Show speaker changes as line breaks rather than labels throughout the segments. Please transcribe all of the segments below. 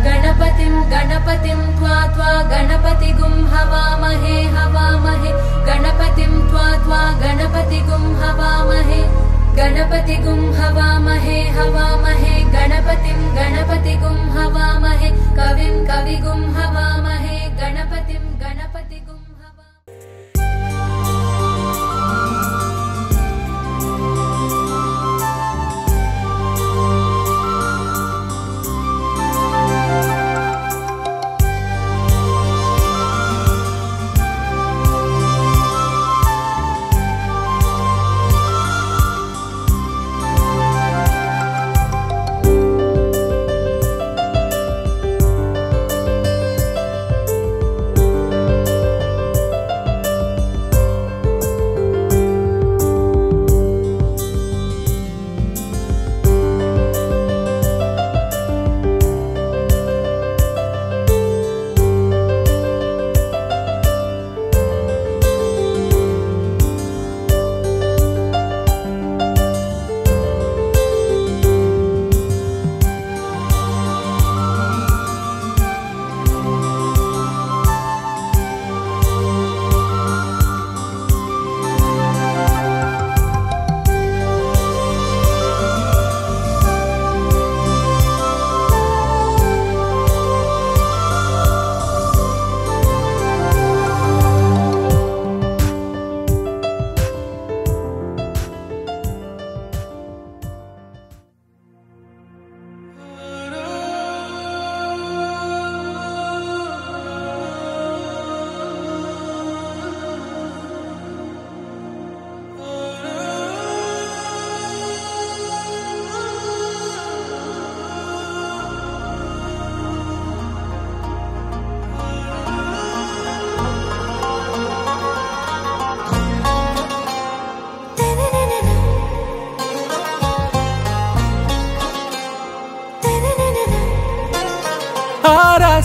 गणपतिं गणपतिं त्वा त्वा गणपतिगुं हवामहे हवामहे गणपतिं त्वा त्वा गणपतिगुं हवामहे गणपतिगुं हवामहे हवामहे गणपतिं गणपतिगुं हवामहे कविं कविगुं हवामहे गणपतिं गणपतिगुं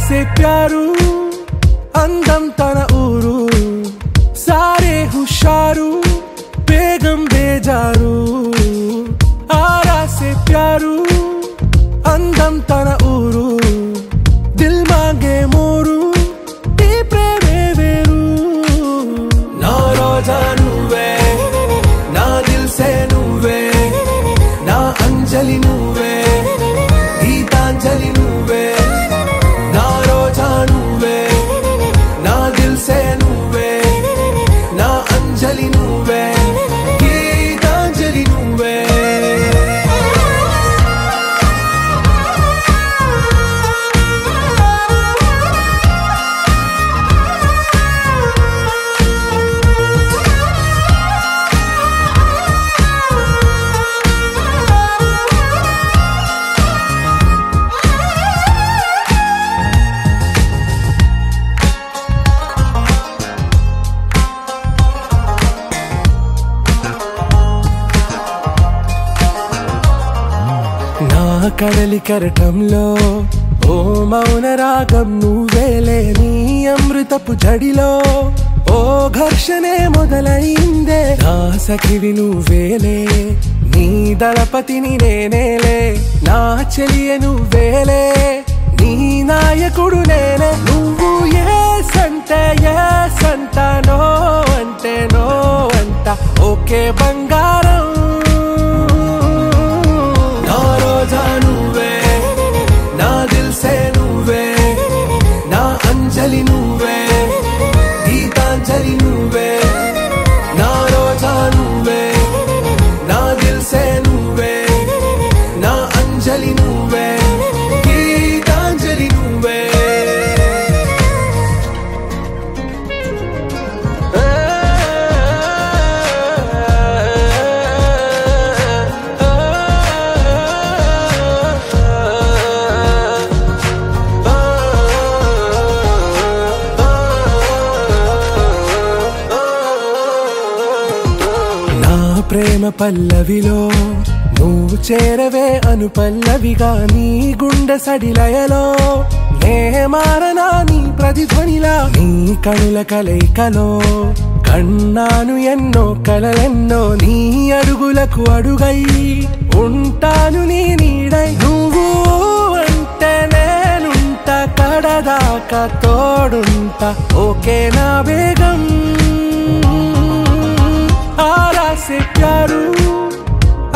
से प्यारू अंदम तन ऊरू सारे हुशारू बेगम बेजारू आरा से प्यारू अंदम तन ऊरू दिल मांगे मोरू ती प्रेमे वेरू ना रोजा नुवे ना दिल से नुवे ना अंजलि नुवे गीतांजलि नुवे కడలి కరటంలో ఓ మౌన రాగం నువ్వేలే నీ అమృతపు జడిలో ఓ ఘర్షణే మొదలైందే నా సఖివి నువ్వేలే నీ దళపతిని నేనేలే నా చెలియ నువ్వేలే నీ నాయకుడు నేనే నువ్వు ఏ సంట నో అంటే నో అంట ఓకే బంగారం अंजलि नुवे गीतांजलि नुवे ना रोजा नुवे ना दिल से नुवे ना अंजलि नुवे गीतांजलि नुवे ప్రేమ పల్లవిలో నువ్వు చేరవే అను పల్లవిగా నీ గుండె సడిలయలో నే మారనా నీ ప్రతిధ్వనిలా నీ కనుల కలయికలో కన్నాను ఎన్నో కలలెన్నో నీ అడుగులకు అడుగై ఉంటాను నీ నీడై నువ్వు అంటే నేను మాట ఓకే నా బేగం ఆరా సే ప్యారు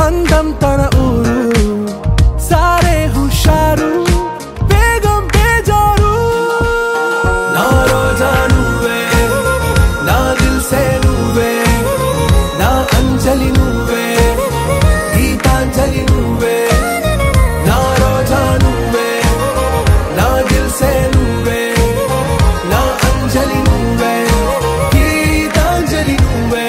అందం తన ఊరు సారే హుషారు బేగం బేజారు నా రోజా నువ్వే నా దిల్ సే నువ్వే నా అంజలి నువ్వే గీతాంజలి నువ్వే నా రోజా నువ్వే నా దిల్ సే నువ్వే నా అంజలి నువ్వే గీతాంజలి నువ్వే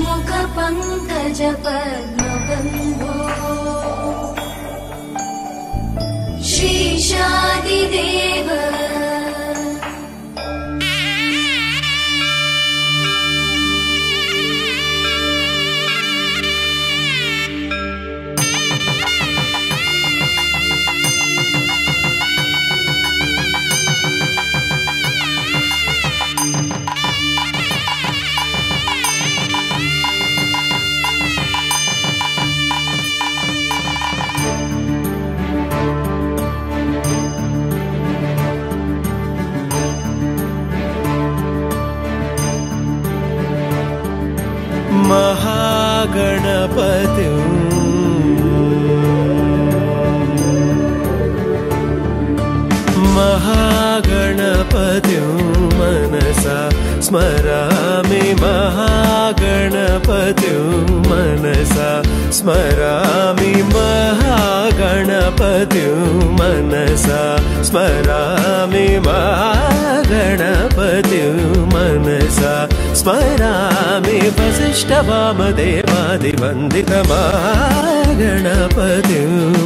मुख पंकज पद्मबन्धो श्रीशादिदेव
महागणपति महागणपति मनसा स्मरामि महागणपति मनसा स्मरामि महागणपति मनसा स्मरामि महागणपति मनसा स्मरामि वसिष्ठवामदेवादिवन्दित महागणपति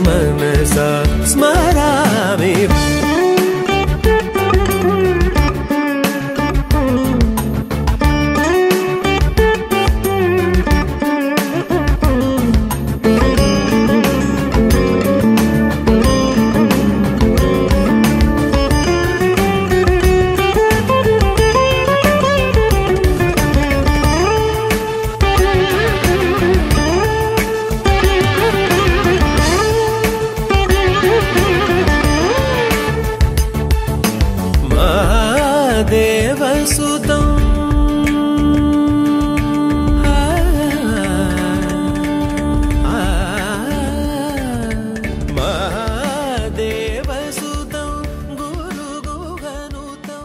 मनसा स्मरामि देवसुतं महादेवसुतं गुरुगुहनुतं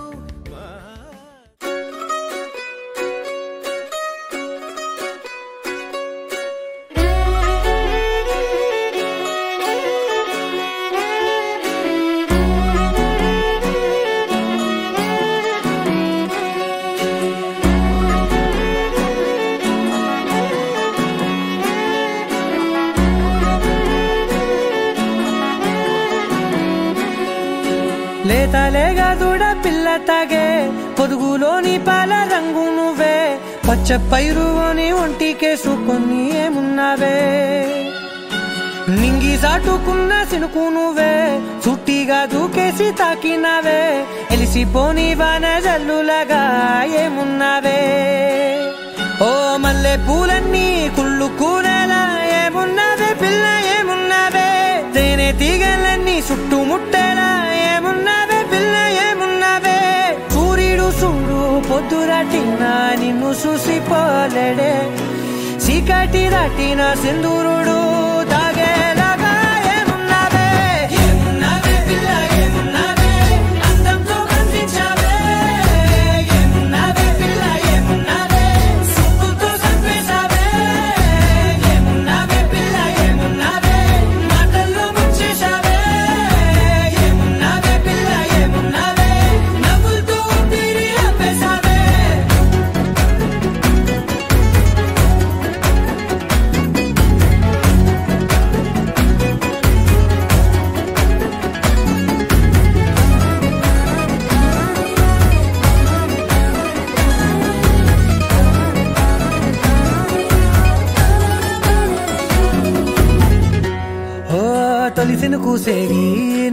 లేతలేగా దూడ పిల్ల తాగే పొదుగులోని పాల రంగు నువ్వే పచ్చ పైరుని ఒంటికేసుకొని ఏమున్నావే నింగి సాటుకున్న సినుకు నువ్వే చుట్టిగా దూకేసి తాకినావే ఎలిసిపోని వాన జల్లులగా ఏమున్నావే ఓ మల్లె పూలన్నీ కుళ్ళు కూరలా ఏమున్నావే పిల్ల ఏమున్నావే తేనె తీగలన్నీ చుట్టుముట్టేలా ఏమున్నావే పిల్ల ఏమున్నావే సూర్యుడు చూడు పొద్దురాటిన నిన్ను చూసిపోలేడే చీకటి దాటిన సింధూరుడు తాగేలాగా ఏమున్నావే ఏమున్నావే పిల్ల ఏమున్నావే అందంతో కనిపించావే ఏమున్నావే పిల్ల ఏమున్నావే సుక్కుతో చంపేశావే ఏమున్నావే పిల్ల ఏమున్నావే మాటల్లో ముంచేశావే ఏమున్నావే సినుకుసేరి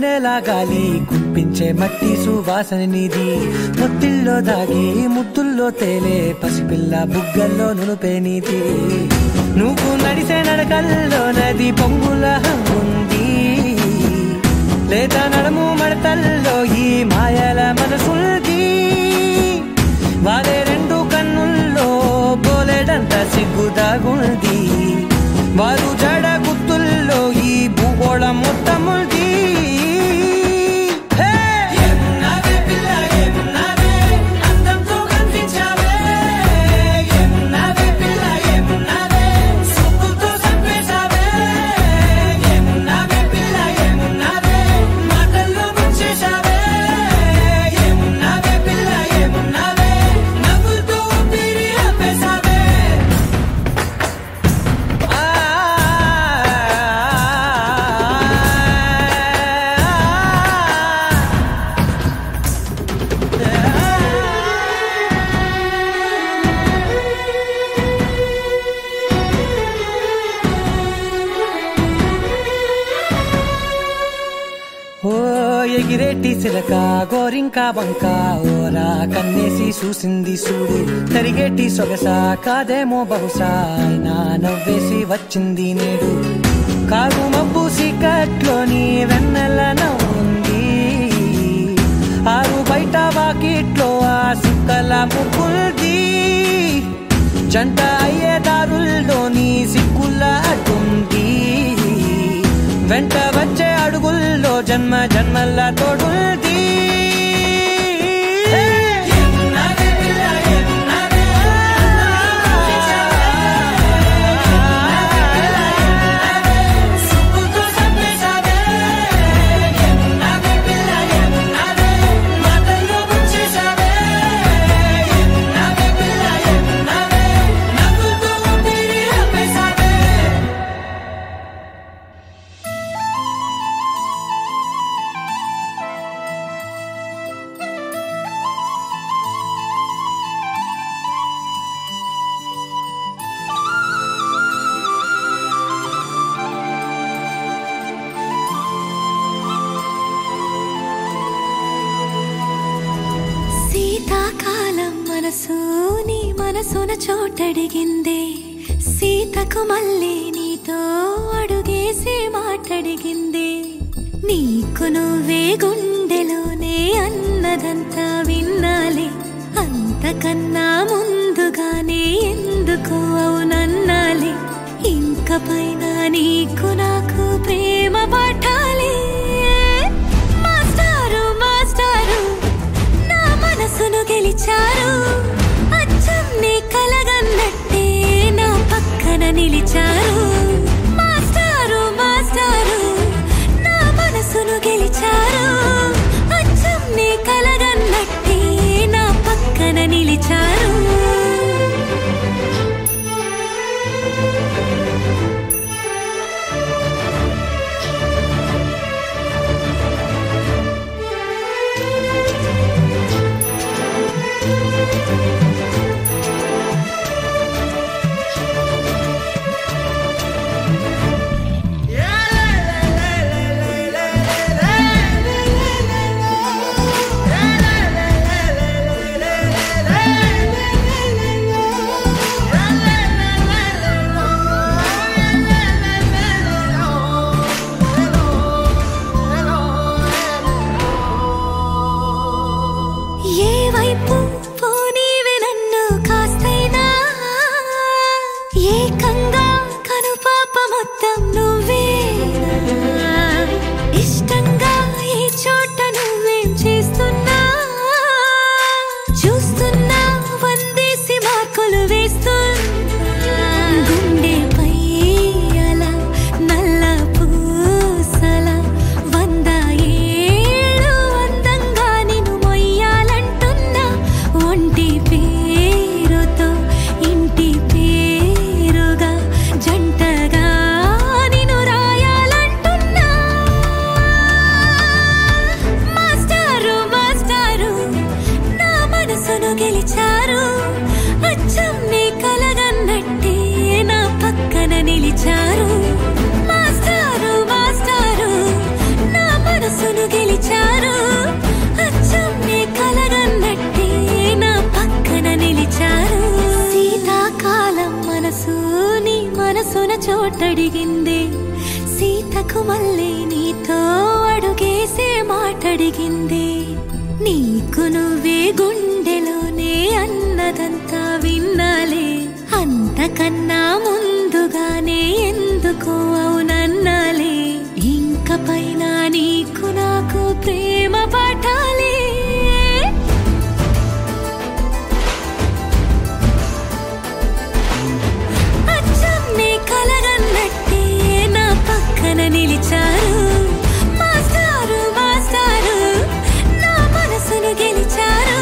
నెల గాలి కుప్పించే మట్టి సువాసన నిధి ముత్తిల్లో దాగి ముత్తుల్లో తేలే పసిపిల్ల బుగ్గల్లో నునుపే నీతి నువ్వు నడిసే నడకల్లో నది పొంగుల ఉంది లేదా నడుము మడతల్లో ఈ మాయల మనసుల్ది వారే రెండు కన్నుల్లో పోలేడంత సిగ్గుదాగుంది వారు జడ గుత్తుల్లో ఈ భూగోళం మొత్తముల్ది ఎగిరేటి సిలక గోరింకా వంక ఓరా కన్నేసి చూసింది చూడు తరిగేటి సొగస కాదేమో బహుశా అయినా నవ్వేసి వచ్చింది నేడు కారు మబ్బు సీకట్లోని వెన్నెల నవ్వుంది ఆరు బయట వాకిట్లో ఆ సుక్కల ముగ్గుల్ది జంట అయ్యే దారుల్లోని సిక్కుల అడ్డుంది వెంట వచ్చే అడుగుల్లో జన్మ జన్మల్ల తోడుల్ది
నీ మనసున చోటడిగిందే సీతకు మళ్ళీ నీతో అడుగేసి మాటడిగిందే నీకు నువ్వే గుండెలోనే అన్నదంతా విన్నాలే అంతకన్నా ముందుగానే ఎందుకు అవునన్నాలే ఇంక పైన నీకు నాకు ప్రేమ పాఠాలే మాస్టారు మాస్టారు నా మనసును గెలిచారు అచ్చం నీ కలగన్నట్టే నా పక్కన నిలిచారు మాస్టారు మాస్టారు నా మనసును గెలిచారు అచ్చం నీ కలగన్నట్టే నా పక్కన నిలిచారు గెలిచారు అచ్చం నీ కల మనసున చోటడిగిందే సీతకు మళ్ళీ నీతో అడుగేసే మాటడిగిందే నీకు నువ్వే గుండెలోనే అన్నదంతా విన్నాలే అంతకన్నా ముందుగానే ఎందుకు అవునన్నాలే ఇంక పైన నీకు నాకు ప్రేమ పాఠాలే అచ్చం నీ కలగన్నట్టే నా పక్కన నిలిచారు మాస్టారు మాస్టారు నా మనసును గెలిచారు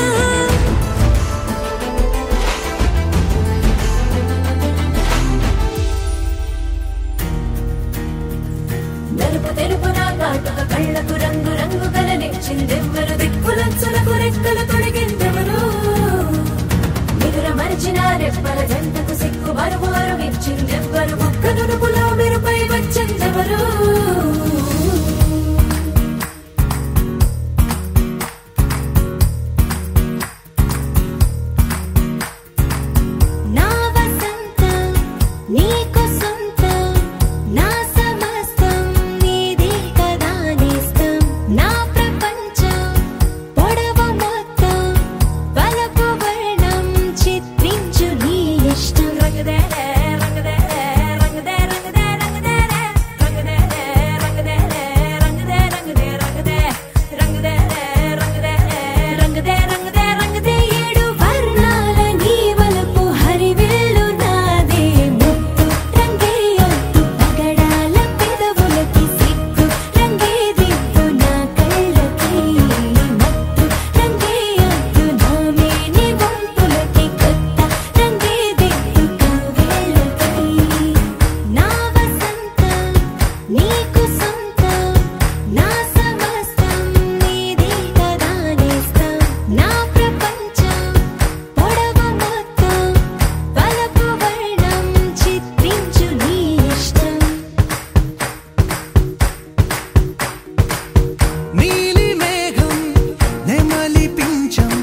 నలుపు తెలుపు నా కాటుక కళ్ళకు రంగు రంగు కలనిచ్చిందెవ్వరు దిక్కులంచులకు రెక్కలు తొడిగిందెవరు నిదుర మరిచిన రెప్పల జంటకు సిక్కు మరువారం ఇచ్చిందెవ్వరు ఒక్క నునుపులో మెరుపై వచ్చిందెవరు
నా వసంతం నీకు సొంతం నా సమస్తం నీదే కదా నేస్తం నా ప్రపంచం పొడవు మొత్తం వలపు వర్ణం చిత్రించు నీ ఇష్టం
రంగుదే రంగుదే రంగుదే రంగుదే రంగుదే రంగుదే రంగుదే రంగుదే రంగుదే రంగుదే రంగుదే రంగుదే రంగుదే రంగుదే రంగుదే
ఏడు వర్ణాల నీ వలపు హరివిల్లు నాదే ముత్తు రంగే ఒత్తు పగడాల పెదవులకి సిగ్గు రంగే దిద్దు నా కళ్ళకి మత్తు రంగే ఒత్తు నా మేని వంపులకి కొత్త రంగే దిద్దు కవ్వేళ్ళకి నా వసంతం నీకు సొంతం నా సమస్తం నీదే కదా నేస్తం నా ప్రపంచం పొడవు మొత్తం వలపు వర్ణం చిత్రించు నీ ఇష్టం
నీలి మేఘం నెమలి పించం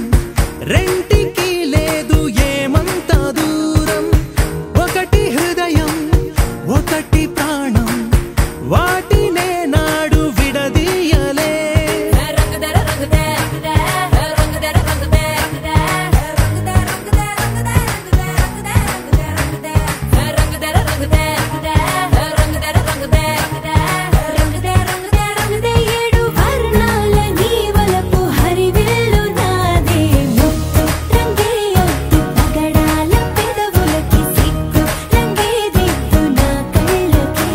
రెంటికి లేదు ఏమంత దూరం ఒకటి హృదయం ఒకటి ప్రాణం వాటినే నాడు విడదీయలే
రంగుదే రంగుదే రంగుదే రంగుదే రంగుదే రంగుదే రంగుదే రంగుదే రంగుదే రంగుదే రంగుదే
ఏడు వర్ణాల నీ వలపు హరివిల్లు నాదే ముత్తు రంగే ఒత్తు పగడాల పెదవులకి సిగ్గు రంగే దిద్దు నా కళ్ళకి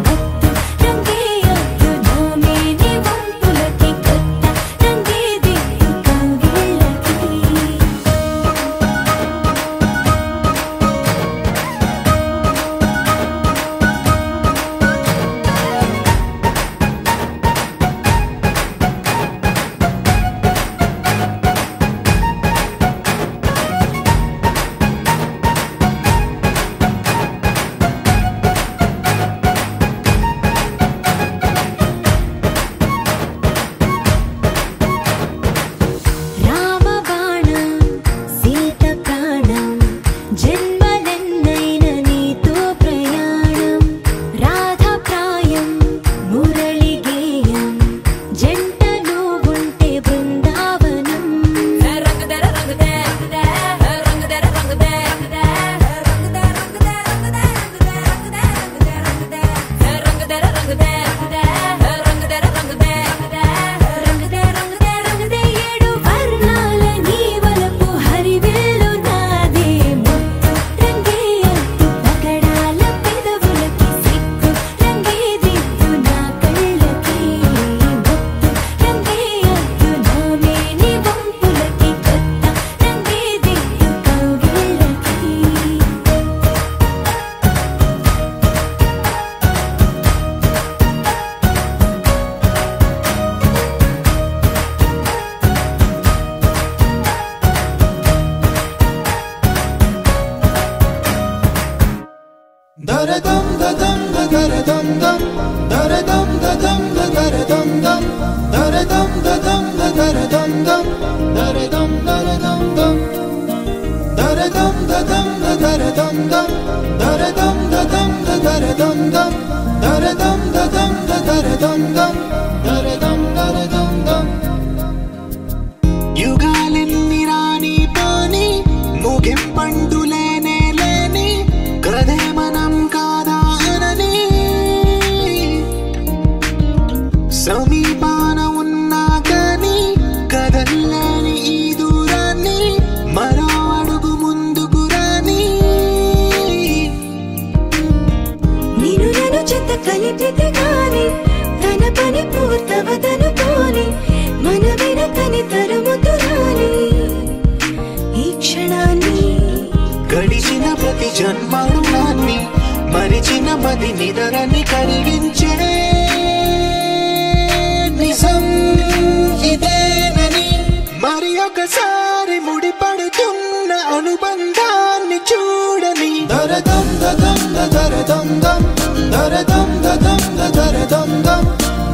మత్తు రంగే ఒత్తు నా మేని వంపులకి కొత్త రంగే దిద్దు కవ్వేళ్ళకి రామబాణం సీత ప్రాణం జన్మలెన్నైన నీతో ప్రయాణం రాధప్రాయం మురళి గేయం జంటలో ఉంటే బృందావనం
రంగుదే రంగుదే రంగుదే రంగుదే రంగుదే రంగుదే రంగుదే రంగుదే రంగుదే
ఏడు వర్ణాల నీ వలపు హరివిల్లు నాదే ముత్తు రంగే ఒత్తు పగడాల పెదవులకి సిగ్గు రంగే దిద్దు నా కళ్ళకి మత్తు రంగే ఒత్తు నా మేని వంపులకి కొత్త రంగే దిద్దు కవ్వేళ్ళకి
దరదం దదం దరదం దం దరదం దదం దరదం దం దరదం దదం దరదం దం దరదం దరదం దం దరదం దదం దరదం దం దరదం దదం dare dum dum, dare dum da dum da dare dum dum, dare dum dum.
యుగాలెన్ని రాని పాని ముగింపండు లేనే లేని కదే మనం కాదా అనని సమీపాన ఉన్నా కానీ కదల్లేని ఈ దూరాన్ని మరో అడుగు ముందుకు రాని
నిన్ను నన్ను చెత్త కలిపితే గాని తన పని పూర్తవదనుకోని మన వెనకని తరుముతురాని ఈ క్షణాన్ని
గడిచిన ప్రతి జన్మరుణాన్ని మరిచిన మది నిదరని కరిగించే నిజం ఇదేనని మరి ఒకసారి ముడిపడుతున్న అనుబంధాన్ని చూడని
dare dum da dum da dare dum dum, dare dum da dum da dare dum dum,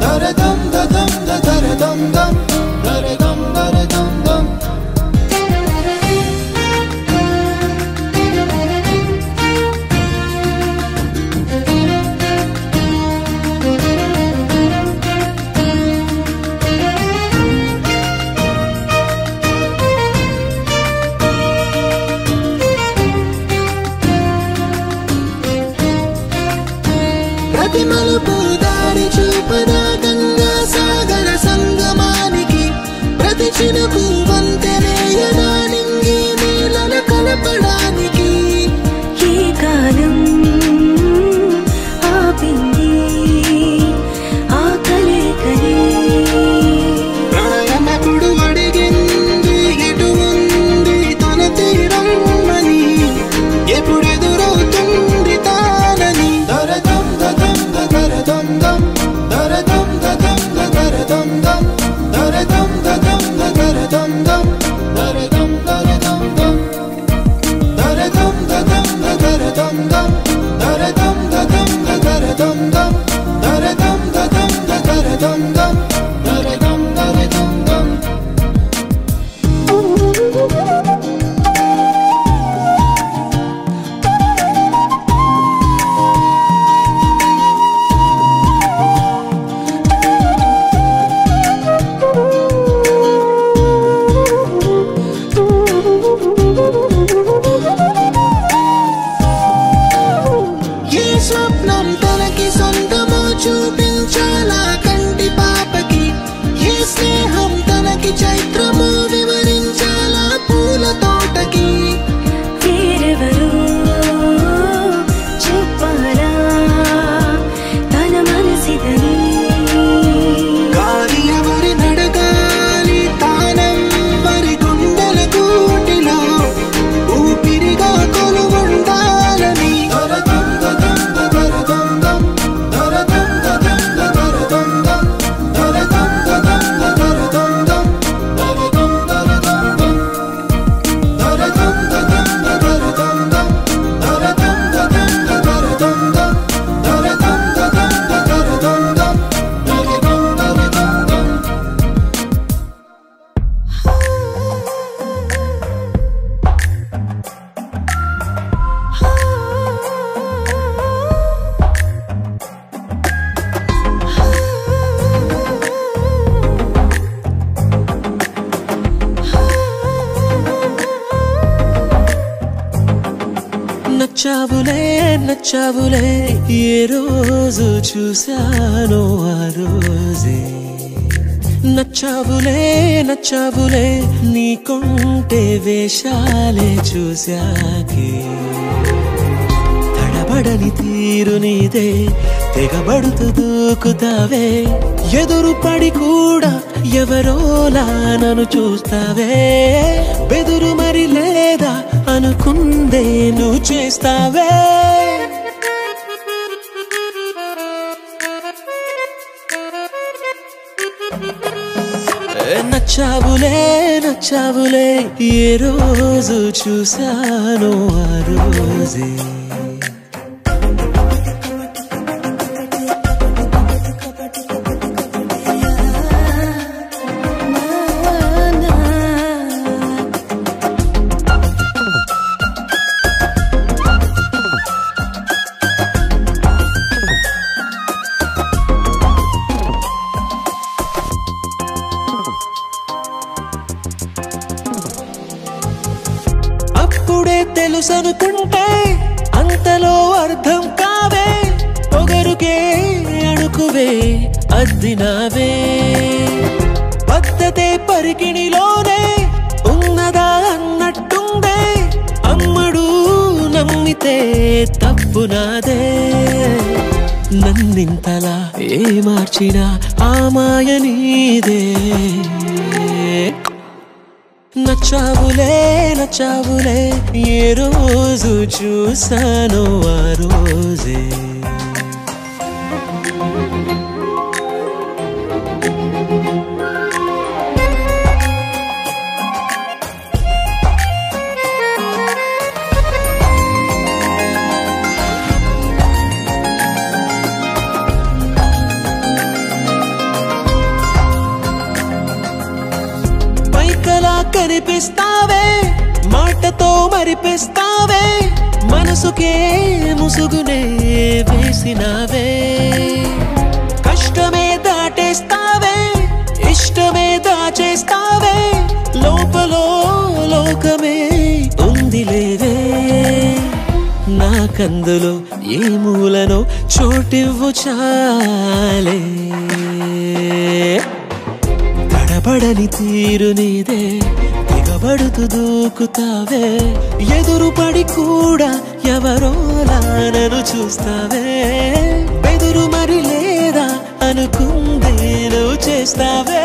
dare dum da dum da dare dum dum, dare dum dum.
ప్రతి మలుపు దారి చూపదా గంగా సాగర సంగమానికి ప్రతి చినుకు వంతెనేయదా నింగి నీళ్ళను కలపడానికి
ఈ కాలం ఆపింది ఆ కలే
ప్రళయమప్పుడు అడిగింది ఎటు ఉంది తన తీరమ్మని ఎప్పుడెదురవుతుంది తానని
Dare dum da dum da dare dum dum, dare dum da dum da dare dum dum, dare dum da dum da dare dum dum, dare dum dum. Dare dum da dum da dare dum dum, dare dum da dum da dare dum dum, dare dum da dum da dare dum dum, dare dum dum.
ఏ స్వప్నం తనకి సొంతమో చూపించాలా కంటి పాపకి ఏ స్నేహం తనకి చైత్రమో వివరించాలా పూల తోటకి
వేరెవరో చెప్పాలా తన మనసిదని
గాలి ఎవరి నడగాలి తానెవ్వరి గుండెల కూటిలో ఊపిరిగా కొలువుండాలని
Dare dum da dum da dare dum dum, dare dum da dum da dare dum dum, dare dum da dum da dare dum dum, dare dum dum. Dare dum da dum da dare dum dum, dare dum da dum da dare dum dum, dare dum da dum da dare dum dum, dare dum.
Nachavule Nachavule ఏ రోజు చూశానో ఆ రోజే నచ్చావులే నచ్చావులే నీకుంటే వేషాలే చూశాకే తడబడని తీరు నీదే తెగబడుతూ దూకుతావే ఎదురు పడి కూడా ఎవరోలా నన్ను చూస్తావే బెదురు మరి లేదా అనుకుందే నువ్వు చేస్తావే నచ్చావులే నచ్చావులే ఏ రోజు చూశానో ఆ రోజే తెలుసుకుంటే అంతలో అర్థం కావే పొగరుకే అణుకువే అద్దినావే పద్ధతే పరికిణిలోనే ఉన్నదా అన్నట్టుందే అమ్మడు నమ్మితే తప్పు నాదే నన్నింతలా ఏ మార్చినా ఆ మాయ నీదే నచ్చావులే నచ్చావులే ఏ రోజు చూసానో ఆ రోజే కనిపిస్తావే మాటతో మరిపిస్తావే మనసుకే ముసుగునే వేసినావే కష్టమే దాటేస్తావే ఇష్టమే దాచేస్తావే లోపలో లోకమే ఉందిలేవే నాకందులో ఏ మూలనో చోటివ్వు చాలే తడబడని తీరు నీదే దిగబడుతూ దూకుతావే ఎదురుపడి కూడా ఎవరోలా నన్ను చూస్తావే బెదురు మరి లేదా అనుకుందే నువ్వు చేస్తావే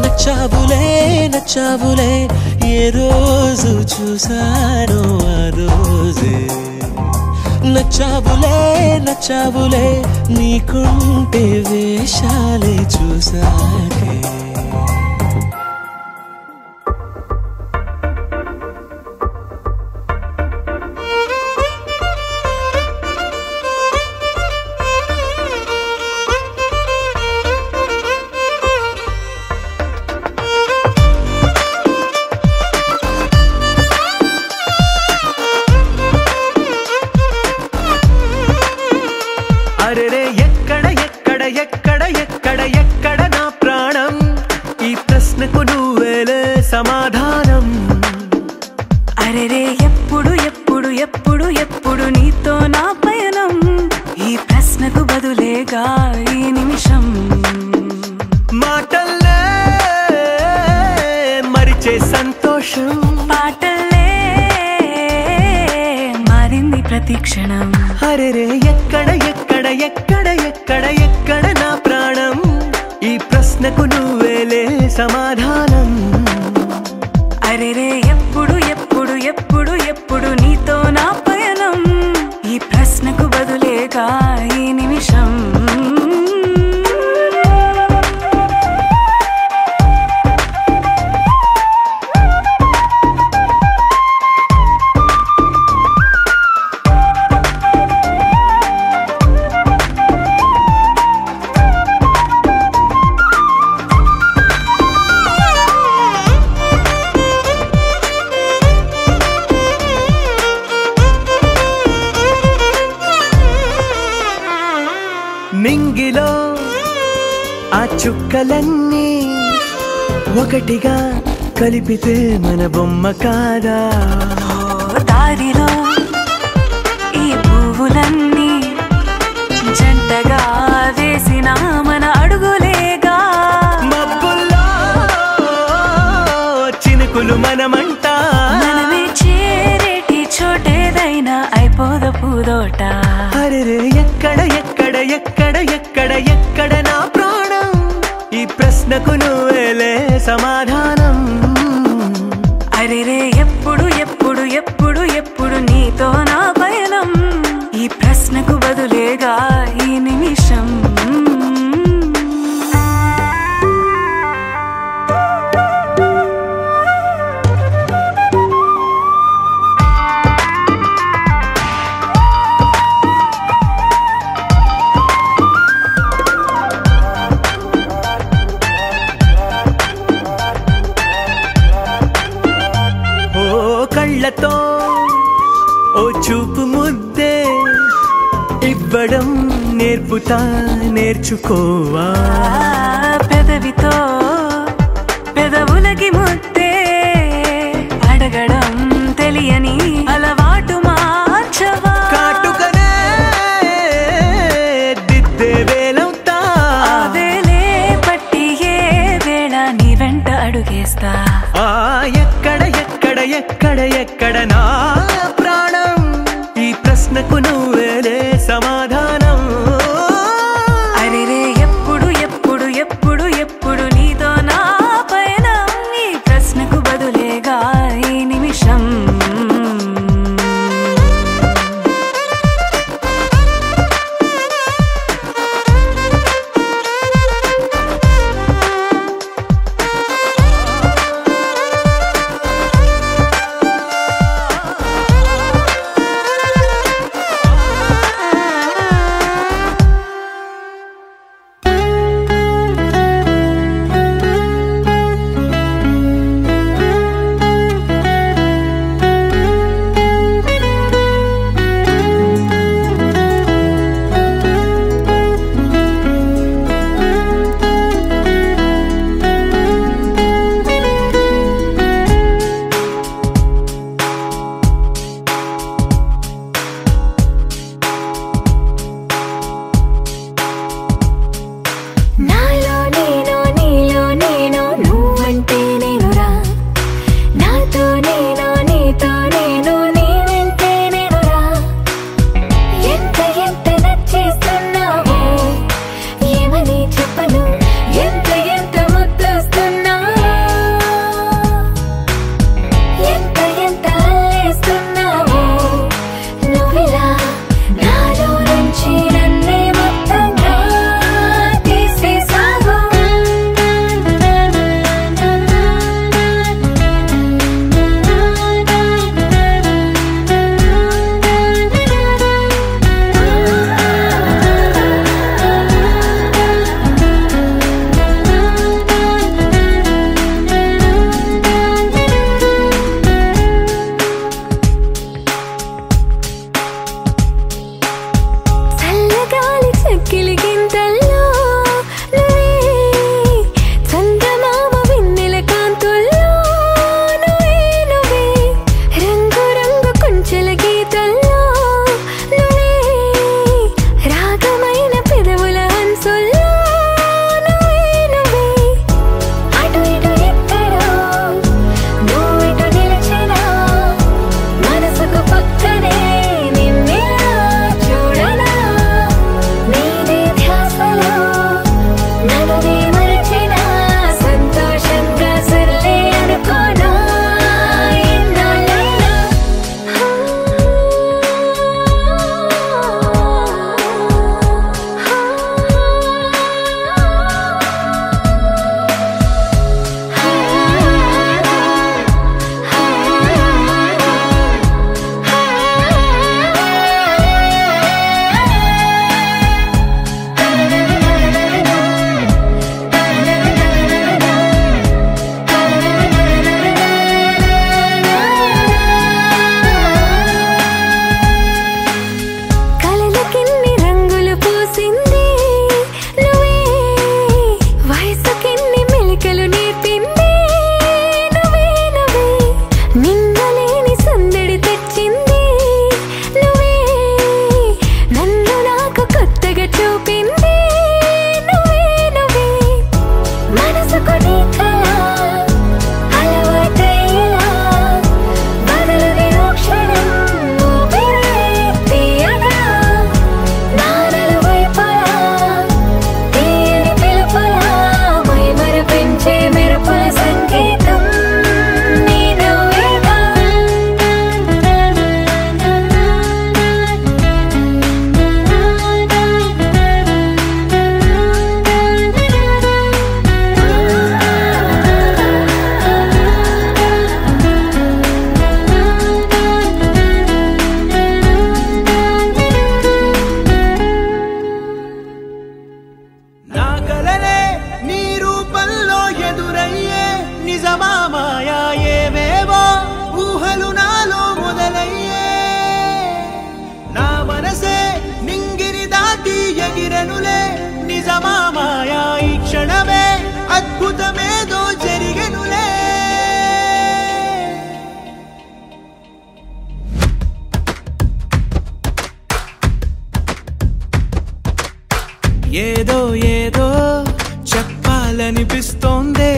నచ్చావులే నచ్చావులే ఏ రోజు చూసానో ఆ రోజే నచ్చావులే నచ్చావులే నీకుంటే వేషాలే చూసాకే
అరెరే ఎక్కడ ఎక్కడ ఎక్కడ ఎక్కడ ఎక్కడ నా ప్రాణం ఈ ప్రశ్నకు నువ్వేలే సమాధానం
అరెరే ఎప్పుడు ఎప్పుడు ఎప్పుడు ఎప్పుడు నీతో నా పయనం ఈ ప్రశ్నకు బదులేగా ఈ నిమిషం
మాటల్లే మరిచే సంతోషం
పాటలే మారింది ప్రతి క్షణం
అరెరే ఎక్కడ ఎక్కడ ఎక్కడ ఎక్కడ ఎక్కడ నా ప్రాణం ఈ ప్రశ్నకు నువ్వేలే సమాధానం
అరెరే ఎప్పుడు ఎప్పుడు ఎప్పుడు ఎప్పుడు నీతో నా పయనం ఈ ప్రశ్నకు బదులేగా ఈ నిమిషం
నింగిలో ఆ చుక్కలన్నీ ఒకటిగా కలిపితే మన బొమ్మ కాదా
దారిలో ఈ పువ్వులన్నీ జంటగా వేసిన మన అడుగులేగా
మబ్బుల్లో చినుకులు మనమంట
మనమే చేరేటి చోటేదైనా అయిపోదు పూదోట
అరెరే ఎక్కడ ఎక్కడ ఎక్కడ ఎక్కడ ఎక్కడ నా ప్రాణం ఈ ప్రశ్నకు నువ్వేలే సమాధానం
అరెరే ఎప్పుడు ఎప్పుడు ఎప్పుడు ఎప్పుడు నీతో నా పయనం ఈ ప్రశ్నకు బదులేగా ఈ నిమిషం
కళ్ళతో ఓ చూపు ముద్దే ఇవ్వడం నేర్పుతా నేర్చుకోవా
పెద అడుగేస్తా.
ఎక్కడ ఎక్కడ ఎక్కడ ఎక్కడ నా ప్రాణం, ఈ ప్రశ్నకు నువ్వేలే సమాధానం.
అరెరే ఎప్పుడు ఎప్పుడు ఎప్పుడు ఎప్పుడు నీతో నా పయనం, ఈ ప్రశ్నకు బదులేగా ఈ నిమిషం.
ఎగిరెనులే నిజమా మాయా ఈ క్షణమే అద్భుతమేదో జరిగెనులే ఏదో ఏదో చెప్పాలనిపిస్తోందే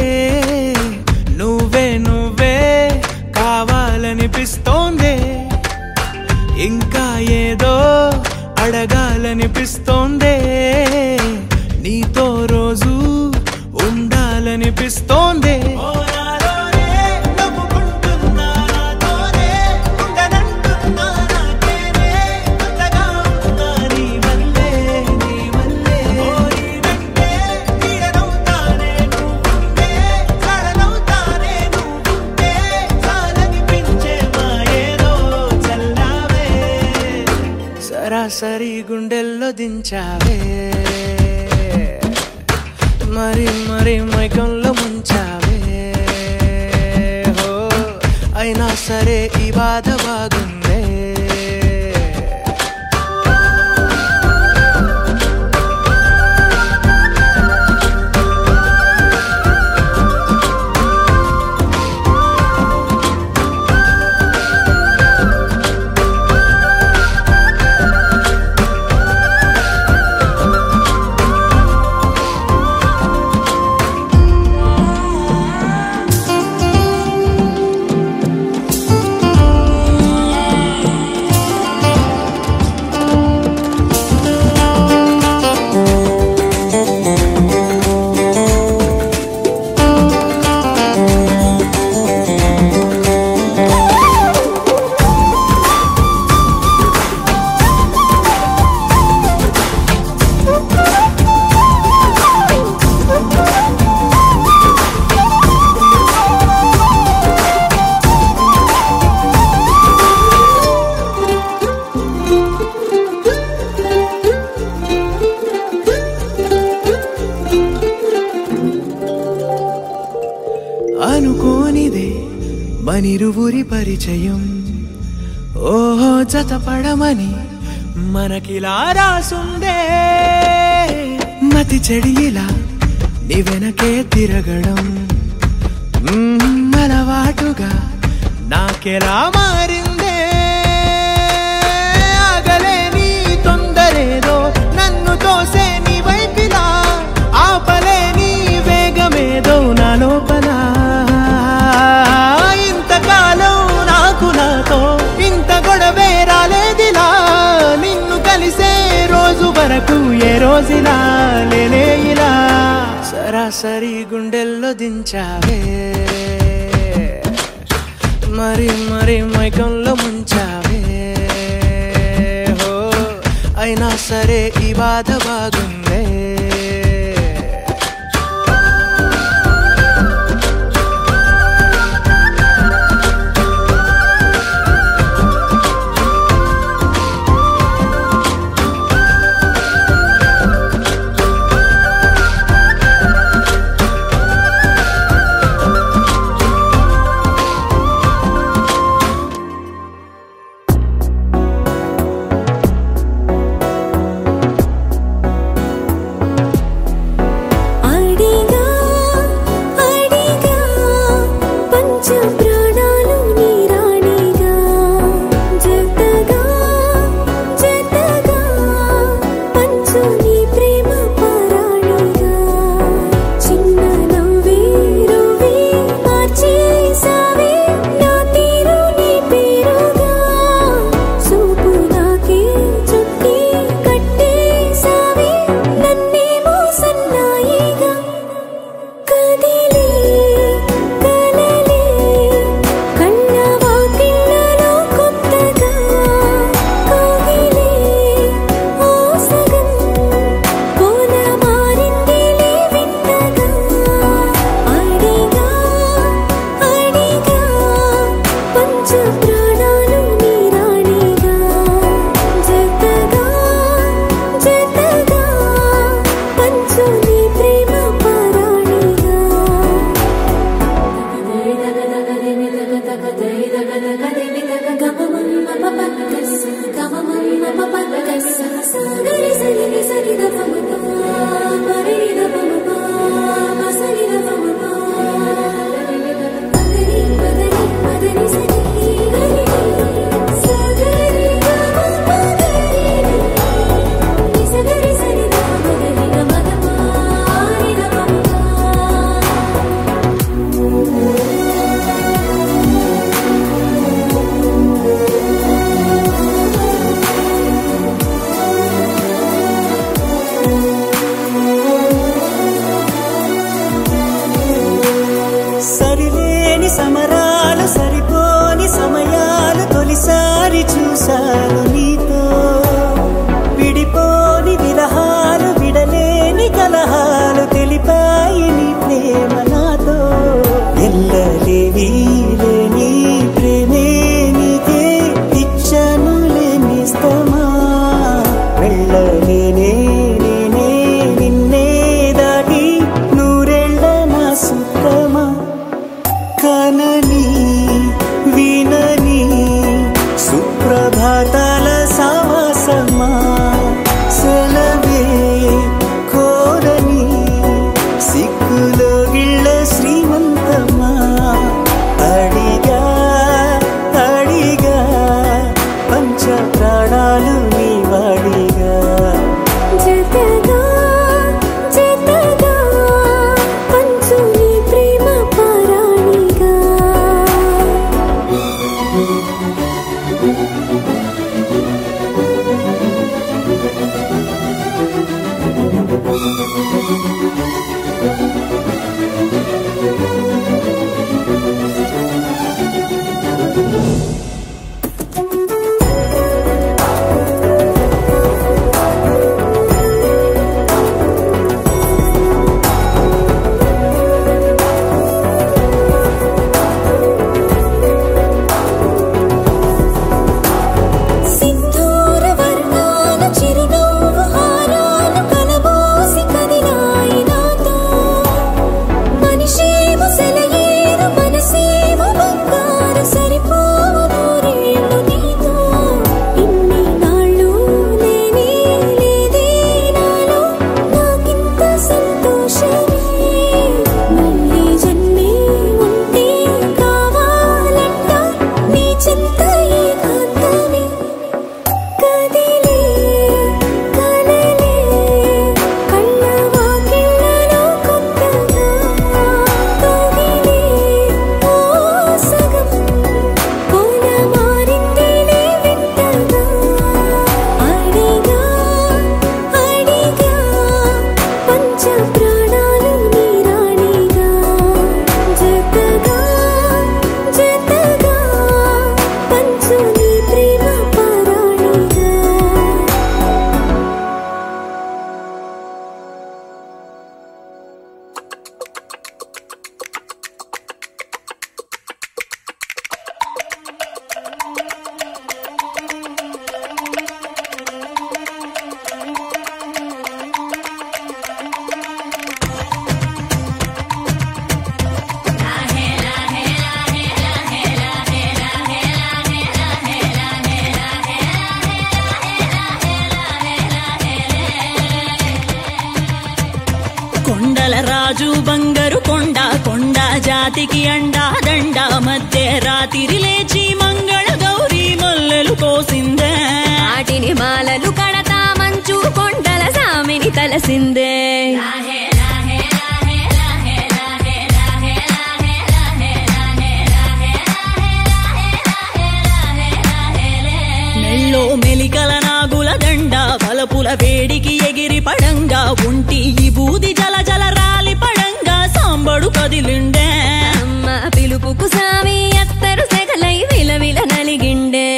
అడగాలనిపిస్తోందే నీతో రోజు ఉండాలనిపిస్తోందే సరాసరి గుండెల్లో దించావే మరి మరి మైకంలో ముంచావే హో అయినా సరే ఈ బాధ బాగుందే అనుకోనిదే మనిరువురి పరిచయం ఓహో జతపడమని మనకిలా రాసుందే మతి చెడిలా నీ వెనకే తిరగడం అలవాటుగా నాకెలా మారిందే ఆగలేని తొందరేదో నన్ను తోసే నీ వైపిలా ఆపలేని వేగమేదో నా లోపల ఇంతకాలం నాకు నాతో ఇంత గొడవే రాలేదిలా నిన్ను కలిసే రోజు వరకు ఏ రోజులా లేలే ఇలా సరాసరి గుండెల్లో దించావే మరి మరి మైకంలో ముంచావే హో అయినా సరే ఈ బాధ బాగుందే
రాజు బంగారు కొండ కొండ జాతికి అండా దండ మధ్య రాత్రి లేచి మంగళ గౌరీ మల్లెలు కోసిందే
వాటిని మాలలు కడతా మంచు కొండల సామిని తలసిందే
మెళ్ళో మెలికల నాగుల దండ బలపుల వేడికి ఎగిరి పడంగా ఉంటి ఈ బూది జల జల రాలి పడంగా సాంబడు కదిలిండే
అమ్మ పిలుపుకు సామి అత్తరు సెగలై విలవిల నలిగిండే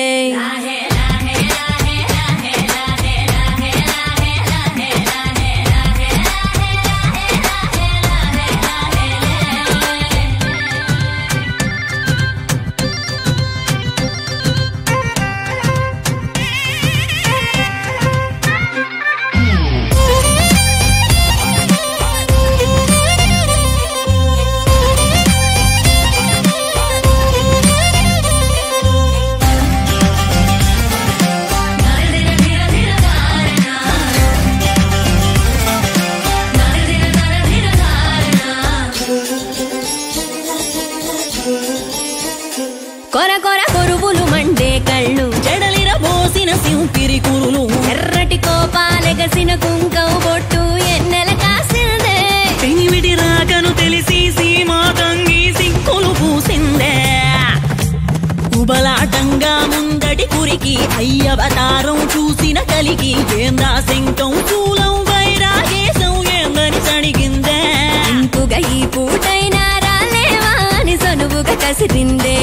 కొర కొర కొరువులు మండే కళ్ళు
జడలిర పోసిన సింపిరి కురులు
ఎర్రటి కోపాలెగసిన కుంకం బొట్టు ఎన్నెల కాసిందే
పెనివిడి రాకను తెలిసి సీమా తంగి సిక్కులు పూసిందే కుబలాటంగా ముందటి కురికి అయ్యవతారం చూసిన కలిగి ఏందా శంకం చూలం వైరాగేశం ఏందని సణిగిందే
ఇంకుగా ఈ పూటైనా రాలేవా అని సనువుగా కసిరిందే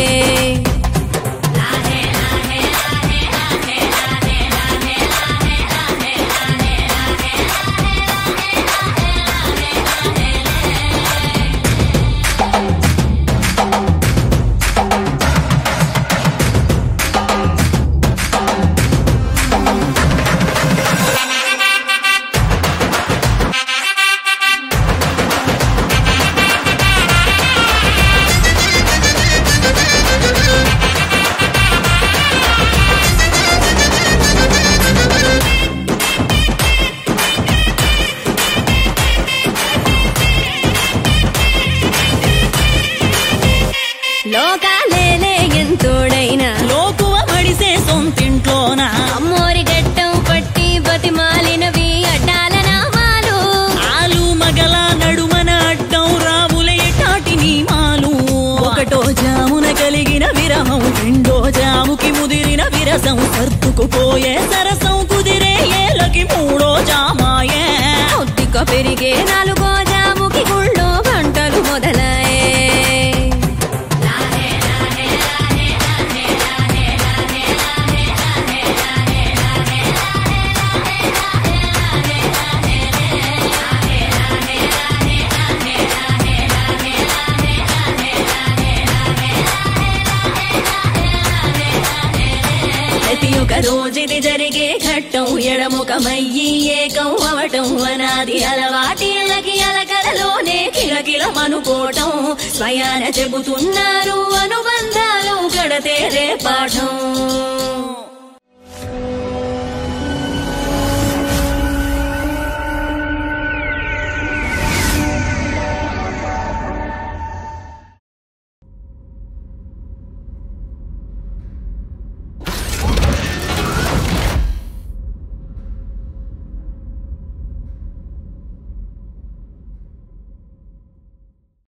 లోకాలేలే ఎంతోడైనా
లోకువ మడిసే సొంతింట్లోన
అమ్మోరి గట్టం పట్టి బతిమాలినవి అడ్డాల నామాలు
ఆలు మగల నడుమన అడ్డం రావుల ఎటాటి నీమాలు ఒకటో జామున కలిగిన విరహం రెండో జాముకి ముదిరిన విరసం సర్దుకుపోయే సరసం కుదిరే ఏలకి మూడో జామాయే
ఒత్తిక పెరిగే నాలుగో జాముకి గుళ్ళో గంటలు మొదలయ్యే
ప్రతి ఒక్క రోజుది జరిగే ఘట్టం ఎడముఖమయ్యి ఏకం అవటం అనాది అలవాటిలకి అలకలలోనే కిలకిలమనుకోవటం స్వయాన చెబుతున్నారు అనుబంధాలు గడతేరే పాఠం